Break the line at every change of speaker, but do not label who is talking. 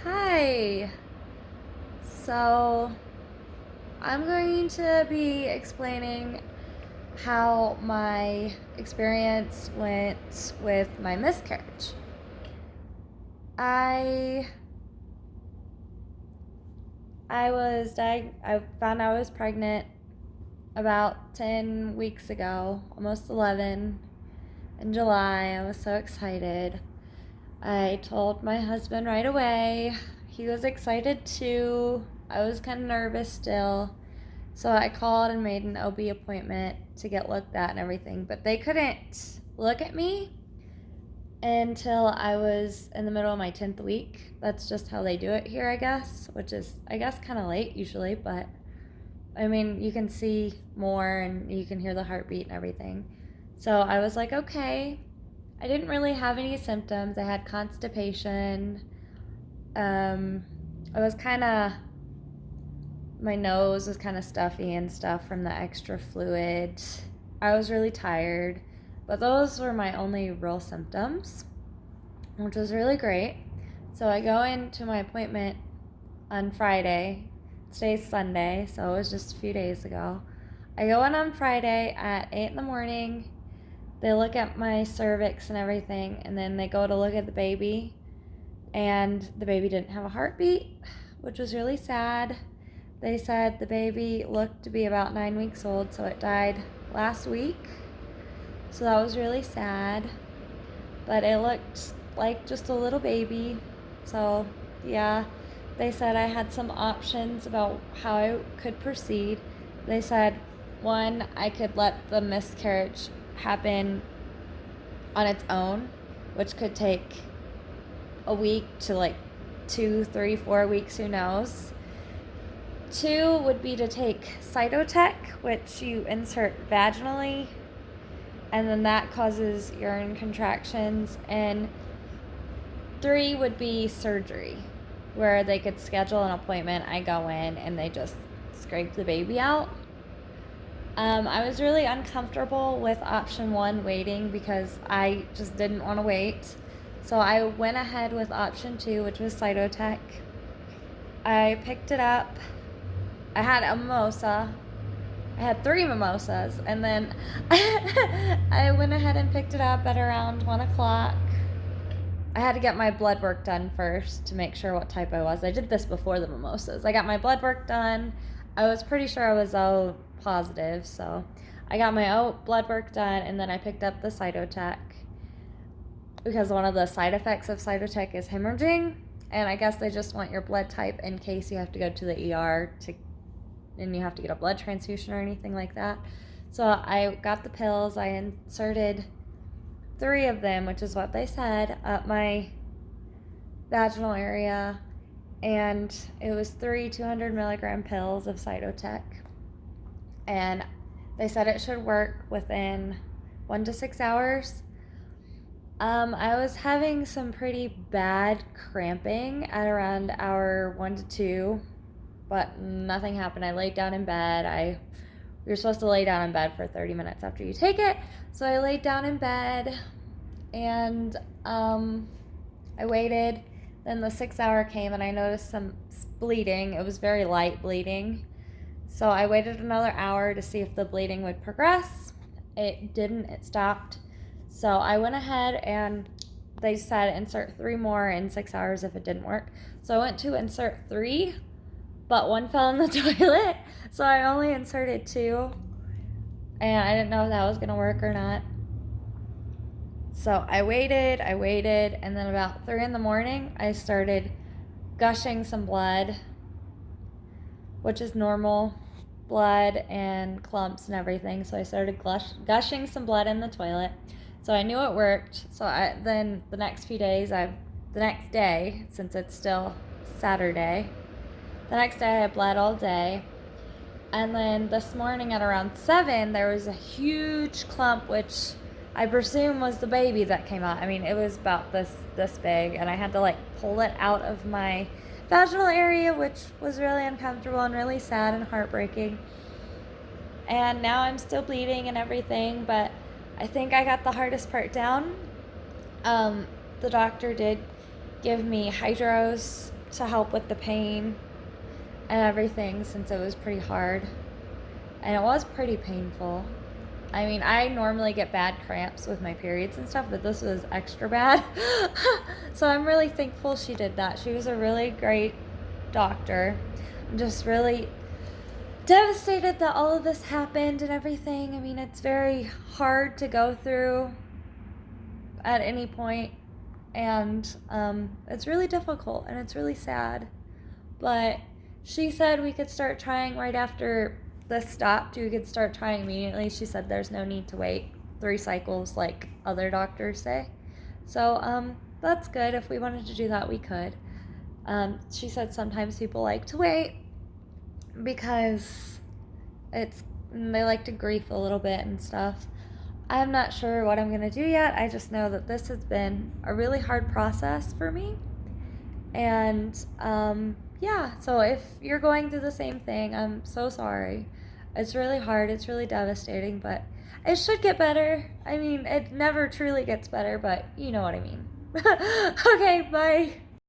Hi. So, I'm going to be explaining how my experience went with my miscarriage. I I found I was pregnant about 10 weeks ago, almost 11 in July. I was so excited. I told my husband right away. He was excited too. I was kind of nervous still. So I called and made an OB appointment to get looked at and everything, but they couldn't look at me until I was in the middle of my 10th week. That's just how they do it here, I guess, which is, I guess, kind of late usually, but I mean, you can see more and you can hear the heartbeat and everything. So I was like, okay. I didn't really have any symptoms. I had constipation. Um, I was kind of my nose was kind of stuffy and stuff from the extra fluid. I was really tired, but those were my only real symptoms, which was really great. So I go into my appointment on Friday. Today's Sunday, so it was just a few days ago. I go in on Friday at 8 in the morning. They look at my cervix and everything, and then they go to look at the baby, and the baby didn't have a heartbeat, which was really sad. They said the baby looked to be about 9 weeks old, so it died last week. So that was really sad. But it looked like just a little baby. So, yeah, they said I had some options about how I could proceed. They said, one, I could let the miscarriage happen on its own, which could take a week to like 2, 3, 4 weeks, who knows. Two would be to take cytotec, which you insert vaginally, and then that causes urine contractions. And three would be surgery, where they could schedule an appointment. I go in and they just scrape the baby out. I was really uncomfortable with option one, waiting, because I just didn't want to wait. So I went ahead with option two, which was cytotec. I picked it up. I had a mimosa. I had 3 mimosas, and then I went ahead and picked it up at around 1 o'clock. I had to get my blood work done first to make sure what type I was. I did this before the mimosas. I got my blood work done. I was pretty sure I was O positive, so I got my O blood work done, and then I picked up the cytotec, because one of the side effects of cytotec is hemorrhaging, and I guess they just want your blood type in case you have to go to the ER and you have to get a blood transfusion or anything like that. So I got the pills. I inserted 3 of them, which is what they said, up my vaginal area, and it was 3 200 milligram pills of cytotec, and they said it should work within 1 to 6 hours. I was having some pretty bad cramping at around hour 1 to 2, but nothing happened. I laid down in bed. You're supposed to lay down in bed for 30 minutes after you take it. So I laid down in bed, and I waited. Then the 6 hour came, and I noticed some bleeding. It was very light bleeding. So I waited another hour to see if the bleeding would progress. It didn't. It stopped. So I went ahead, and they said insert 3 more in 6 hours if it didn't work. So I went to insert 3, but 1 fell in the toilet, so I only inserted 2, and I didn't know if that was gonna work or not. So I waited, and then about 3 in the morning, I started gushing some blood, which is normal blood and clumps and everything. So I started gushing some blood in the toilet. So I knew it worked. So then the next few days, the next day, since it's still Saturday, the next day I bled all day. And then this morning at around 7, there was a huge clump, which I presume was the baby that came out. I mean, it was about this big, and I had to like pull it out of my vaginal area, which was really uncomfortable and really sad and heartbreaking. And now I'm still bleeding and everything, but I think I got the hardest part down. The doctor did give me hydros to help with the pain and everything, since it was pretty hard. And it was pretty painful. I mean, I normally get bad cramps with my periods and stuff, but this was extra bad. So I'm really thankful she did that. She was a really great doctor. I'm just really devastated that all of this happened and everything. I mean, it's very hard to go through at any point, and it's really difficult and it's really sad. But she said we could start trying right after this stopped. We could start trying immediately. She said there's no need to wait 3 cycles like other doctors say. So that's good. If we wanted to do that, we could. She said sometimes people like to wait because they like to grieve a little bit and stuff. I'm not sure what I'm going to do yet. I just know that this has been a really hard process for me. And yeah, so if you're going through the same thing, I'm so sorry. It's really hard. It's really devastating, but it should get better. I mean, it never truly gets better, but you know what I mean. Okay, bye.